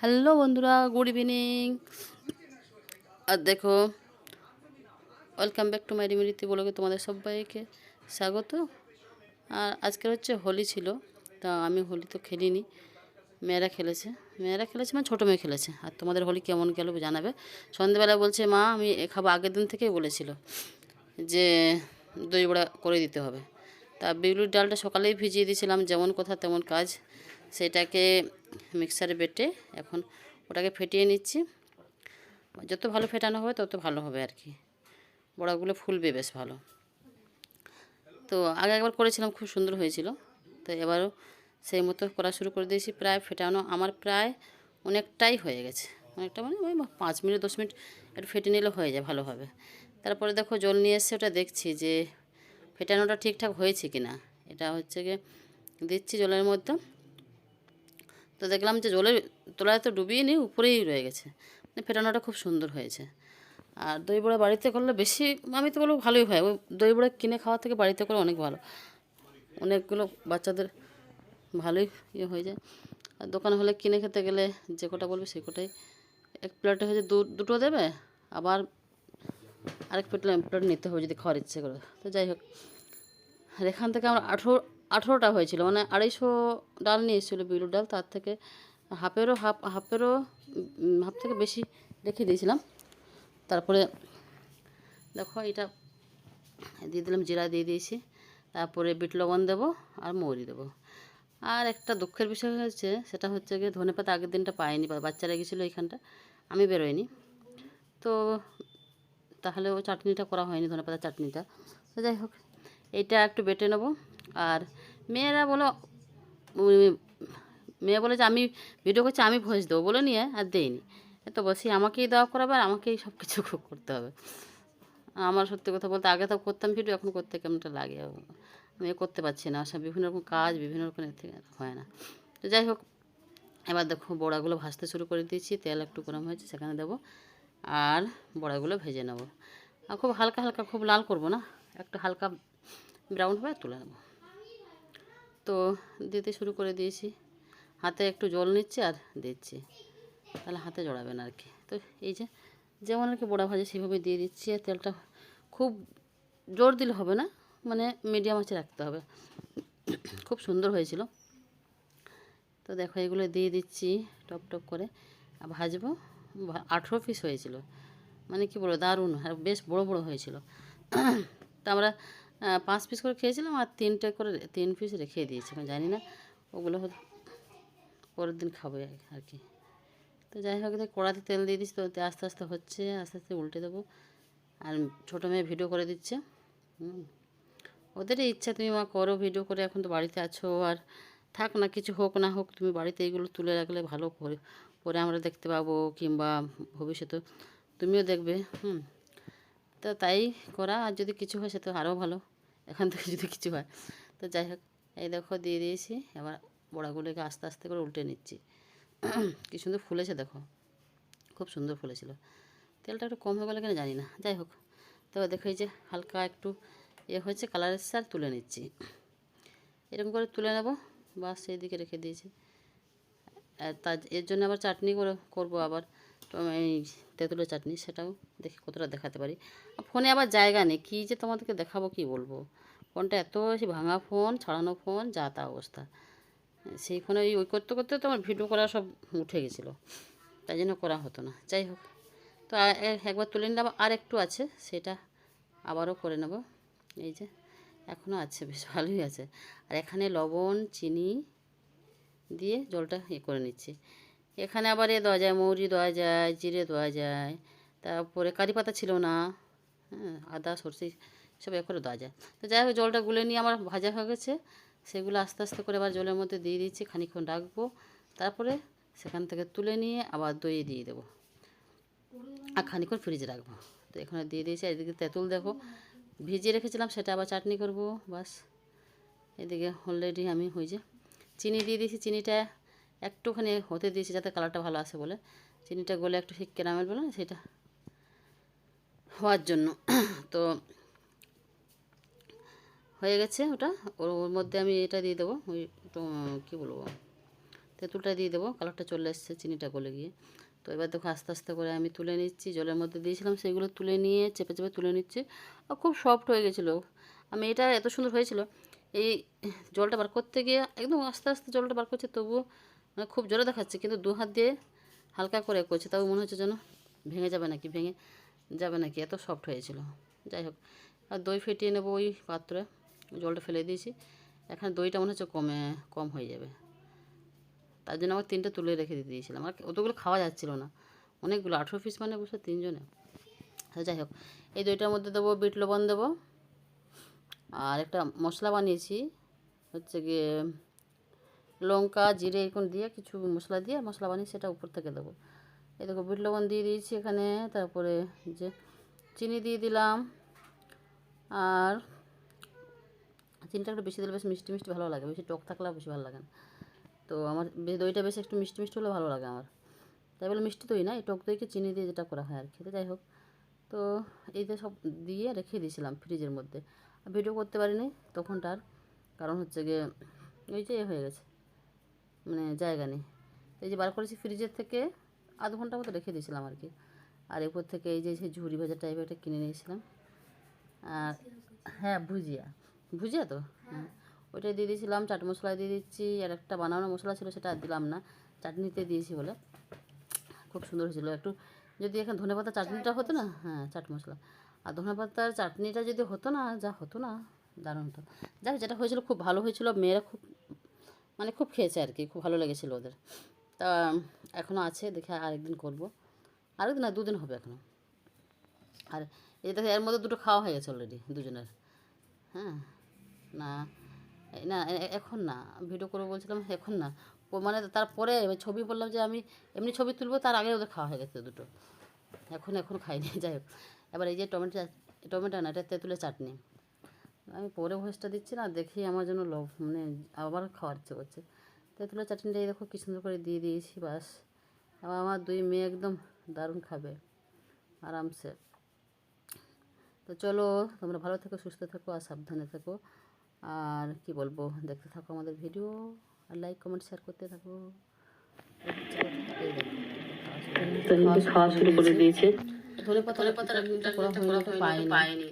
Hello বন্ধুরা, good evening. আর দেখো, ওয়েলকাম ব্যাক টু মাই রিমিরিতি ব্লগে তোমাদের সবাইকে স্বাগত। আর আজকে হচ্ছে হোলি ছিল, তা আমি হোলি তো খেলিনি, মেয়েরা খেলেছে মানে ছোটো মেয়ে খেলেছে। আর তোমাদের হোলি কেমন গেল জানাবে। সন্ধ্যেবেলা বলছে মা আমি খাবো, আগের দিন থেকেই বলেছিল যে দই বড়া করে দিতে হবে। তা বিউলির ডালটা সকালেই ভিজিয়ে দিয়েছিলাম, যেমন কথা তেমন কাজ। সেটাকে মিক্সারে বেটে এখন ওটাকে ফেটিয়ে নিচ্ছি। যত ভালো ফেটানো হবে তত ভালো হবে আর কি, বড়াগুলো ফুলবে বেশ ভালো। তো আগে একবার করেছিলাম, খুব সুন্দর হয়েছিল। তো এবারও সেই মতো করা শুরু করে দিয়েছি। প্রায় ফেটানো আমার প্রায় অনেকটাই হয়ে গেছে, অনেকটা মানে ওই 5 মিনিট 10 মিনিট একটু ফেটে নিলে হয়ে যায় ভালোভাবে। তারপরে দেখো জল নিয়ে এসে ওটা দেখছি যে ফেটানোটা ঠিকঠাক হয়েছে কি না। এটা হচ্ছে গিয়ে দিচ্ছি জলের মধ্যে। তো দেখলাম যে জলের তলায় তো ডুবিয়ে নিই, উপরেই রয়ে গেছে, মানে ফেটানোটা খুব সুন্দর হয়েছে। আর দই বড়া বাড়িতে করলে বেশি, আমি তো বলবো ভালোই হয়। ওই দই বড়া কিনে খাওয়া থেকে বাড়িতে করে অনেক ভালো, অনেকগুলো বাচ্চাদের ভালোই হয়ে যায়। আর দোকান হলে কিনে খেতে গেলে যে কটা বলবে সেই কটাই, এক প্লেটে হচ্ছে দুটো দেবে, আবার আরেক প্লেট নিতে হবে যদি খাওয়ার ইচ্ছে করে। তো যাই হোক, আর এখান থেকে আমার 18টা হয়েছিল, মানে 250 ডাল নিয়ে এসেছিলো বিউলির ডাল। তার থেকে হাফেরও হাফ থেকে বেশি রেখে দিয়েছিলাম। তারপরে দেখো এটা দিয়ে দিলাম, জিরা দিয়ে দিয়েছি, তারপরে বিট লবণ দেবো আর মৌরি দেবো। আর একটা দুঃখের বিষয় হচ্ছে, সেটা হচ্ছে গিয়ে ধনেপাতা আগের দিনটা পাইনি, বাচ্চারা গেছিলো এইখানটা, আমি বেরোয়নি। তো তাহলে ওই চাটনিটা করা হয়নি, ধনেপাতা চাটনিটা। তো যাই হোক, এইটা একটু বেটে নেবো। আর মেয়েরা বলো, মেয়ে বলে যে আমি ভিডিও করছি, আমি ভয়েস দেবো বলে নিয়ে আর দেইনি। তো বসি আমাকেই দেওয়া করাবে আর আমাকেই সব কিছু করতে হবে। আমার সত্যি কথা বলতে আগে তো করতাম ভিডিও, এখন করতে কেমনটা লাগে, আমি করতে পারছি না। সব বিভিন্ন রকম কাজ, বিভিন্ন রকম থেকে হয় না। তো যাই হোক, এবার দেখো বড়াগুলো ভাজতে শুরু করে দিয়েছি, তেল একটু গরম হয়েছে সেখানে দেবো, আর বড়াগুলো ভেজে নেবো। আর খুব হালকা হালকা, খুব লাল করব না, একটু হালকা ব্রাউন হবে তুলে নেবো। তো দিতে শুরু করে দিয়েছি, হাতে একটু জল নিচ্ছি আর দিচ্ছি, তাহলে হাতে জড়াবে না আর কি। তো এই যে যেমন আর কি বড়া ভাজে সেভাবে দিয়ে দিচ্ছি। আর তেলটা খুব জোর দিলে হবে না, মানে মিডিয়াম আঁচে রাখতে হবে। খুব সুন্দর হয়েছিল। তো দেখো এগুলো দিয়ে দিচ্ছি টপ টপ করে, আর ভাজবো। 18 পিস হয়েছিল, মানে কি বলবো, দারুণ আর বেশ বড় বড় হয়েছিল। তো আমরা 5 পিস করে খেয়েছিলাম, আর 3 পিস রেখে দিয়েছিলাম, জানি না ওগুলো হয়তো পরের দিন খাবো আর কি। তো যাই হোক, কড়াতে তেল দিয়ে দিচ্ছি, তো আস্তে আস্তে হচ্ছে, আস্তে আস্তে উল্টে দেবো। আর ছোটো মেয়ে ভিডিও করে দিচ্ছে। ওদেরই ইচ্ছা, তুমি মা করো ভিডিও করে, এখন তো বাড়িতে আছো। আর থাক না, কিছু হোক না হোক, তুমি বাড়িতে এইগুলো তুলে রাখলে ভালো, পরে আমরা দেখতে পাবো, কিংবা ভবিষ্যতে তুমিও দেখবে। তো তাই করা, আর যদি কিছু হয় সে তো আরও ভালো, এখান থেকে যদি কিছু হয়। তো যাই হোক, এই দেখো দিয়ে দিয়েছি। এবার বড়াগুলোকে আস্তে আস্তে করে উল্টে নিচ্ছি। কী সুন্দর ফুলেছে দেখো, খুব সুন্দর ফুলেছিল। তেলটা একটু কম হয়ে গেলে কেন জানি না, যাই হোক। তো দেখো এই যে হালকা একটু হয়েছে, কালার এসছে, আর তুলে নিচ্ছি। এরকম করে তুলে নেব, বাস সেই দিকে রেখে দিয়েছি। এর জন্য আবার চাটনি করবো আবার, এই তেঁতুলের চাটনি, সেটাও দেখি কতটা দেখাতে পারি। ফোনে আবার জায়গা নেই, কী যে তোমাদেরকে দেখাবো, কি বলবো। ফোনটা এত বেশি ভাঙা ফোন, ছাড়ানো ফোন, যা তা অবস্থা। সেই ফোনে ওই করতে করতে তো আমার ভিডিও করা সব উঠে গেছিলো, তাই জন্য করা হতো না। যাই হোক, তো একবার তুলে নিলাম, আর একটু আছে, সেটা আবারও করে নেব। এই যে এখনও আছে, বেশ ভালোই আছে। আর এখানে লবণ চিনি দিয়ে জলটা করে নিচ্ছি। এখানে আবার দেওয়া যায়, মৌরি দেওয়া যায়, জিরে দেওয়া যায়, তারপরে কারি পাতা ছিল না, আদা সরষে সব করে দেওয়া যায়। তো যাই হোক, জলটা গুলে নিয়ে আমার ভাজা হয়ে গেছে, সেগুলো আস্তে আস্তে করে আবার জলের মধ্যে দিয়ে দিচ্ছি, খানিকক্ষণ রাখবো। তারপরে সেখান থেকে তুলে নিয়ে আবার দই দিয়ে দেবো, আর খানিকক্ষণ ফ্রিজে রাখবো। তো এখানে দিয়ে দিয়েছি। এদিকে তেঁতুল দেখো ভিজিয়ে রেখেছিলাম, সেটা আবার চাটনি করব, বাস। এদিকে অলরেডি আমি যে চিনি দিয়ে দিয়েছি, চিনিটা একটুখানি হতে দিয়েছি যাতে কালারটা ভালো আসে বলে। চিনিটা গলে একটু ঠিক ক্যারামেল বলে সেটা হওয়ার জন্য। তো হয়ে গেছে ওটা, ওর মধ্যে আমি এটা দিয়ে দেবো, ওই কী বলবো, তেঁতুলটা দিয়ে দেবো, কালারটা চলে এসছে চিনিটা গলে গিয়ে। তো এবার দেখো আস্তে আস্তে করে আমি তুলে নিচ্ছি, জলের মধ্যে দিয়েছিলাম সেগুলো তুলে নিয়ে চেপে চেপে তুলে নিচ্ছি। আর খুব সফট হয়ে গেছিলো। আমি এটা এত সুন্দর হয়েছিল, এই জলটা বার করতে গিয়ে একদম আস্তে আস্তে জলটা বার করছে, তবুও মানে খুব জোরে দেখাচ্ছে, কিন্তু দু হাত দিয়ে হালকা করে করছে, তাও মনে হচ্ছে যেন ভেঙে যাবে নাকি, এত সফট হয়েছিল। যাই হোক, আর দই ফেটিয়ে নেবো ওই পাত্রে, জলটা ফেলে দিয়েছি। এখানে দইটা মনে হচ্ছে কম হয়ে যাবে, তার জন্য আমার 3টে তুলে রেখে দিয়েছিলাম। আর অতগুলো খাওয়া যাচ্ছিল না, অনেকগুলো 18 পিস মানে বুঝছো 3 জনে। যাই হোক, এই দইটার মধ্যে দেবো বিট লবণ দেবো, আর একটা মশলা বানিয়েছি হচ্ছে গিয়ে লঙ্কা জিরে এরকম দিয়ে কিছু মশলা বানিয়ে সেটা উপর থেকে দেবো। এই দেখো বিট লবণ দিয়ে দিয়েছি এখানে, তারপরে যে চিনি দিয়ে দিলাম, আর চিনিটা একটু বেশি দিলে বেশ মিষ্টি মিষ্টি ভালো লাগে, বেশি টক থাকলে বেশি ভালো লাগে না। তো আমার দইটা বেশ একটু মিষ্টি মিষ্টি হলে ভালো লাগে আমার, তাই বলে মিষ্টি দই না, এই টক দইকে চিনি দিয়ে যেটা করা হয় আর খেতে। যাই হোক, তো এইটা সব দিয়ে রেখে দিয়েছিলাম ফ্রিজের মধ্যে। ভিডিও করতে পারিনি তখনটার, কারণ হচ্ছে গিয়ে ওই যে হয়ে গেছে, মানে জায়গা নেই। এই যে বার করেছি ফ্রিজের থেকে, আধ ঘন্টা মতো রেখে দিয়েছিলাম আর কি। আর এরপর থেকে এই যে ঝুরি ভাজা টাইপের একটা কিনে নিয়েছিলাম, আর হ্যাঁ ভুজিয়া তো হ্যাঁ, ওইটাই দিয়ে দিয়েছিলাম। চাট মশলা দিয়ে দিচ্ছি, আর একটা বানানো মশলা ছিল সেটা আর দিলাম না, চাটনিতে দিয়েছি বলে খুব সুন্দর হয়েছিল। একটু যদি এখানে ধনেপাতা চাটনিটা হতো না, হ্যাঁ চাট মশলা আর ধনেপাতার চাটনিটা যদি হতো না, যা হতো না, দারুণ হতো। যাক, যেটা হয়েছিল খুব ভালো হয়েছিল, মেয়েরা খুব খেয়েছে আর কি, খুব ভালো লেগেছিলো ওদের। তা এখনও আছে, দেখে আরেকদিন করবো, আরেকদিন না 2 দিন হবে এখনও। আর এই দেখো এর মধ্যে 2টো খাওয়া হয়ে গেছে অলরেডি দুজনের। হ্যাঁ, না না এখন না, ভিডিও করে বলছিলাম এখন না, মানে তারপরে ছবি বললাম যে আমি এমনি ছবি তুলবো, তার আগে ওদের খাওয়া হয়ে গেছে 2টো। এখন খাইনি। যাই হোক, এবার এই যে টমেটো না, এটা তেঁতুলের চাটনি। আমি পরে ভয়েসটা দিচ্ছি না, দেখি আমার জন্য মানে আবার খাওয়ার ইচ্ছে করছে। তেঁতুলের চাটনিটা এই দেখো কি সুন্দর করে দিয়ে দিয়েছি, বাস। আবার আমার 2 মেয়ে একদম দারুণ খাবে আরামসে। তো চলো, তোমরা ভালো থেকো, সুস্থ থেকো, আর সাবধানে থেকো। আর কি বলবো, দেখতে থাকো আমাদের ভিডিও, আর লাইক কমেন্ট শেয়ার করতে থাকো। খাওয়া শুরু করে দিয়েছে। ধনেপাতা করা হয়নি, পাইনি।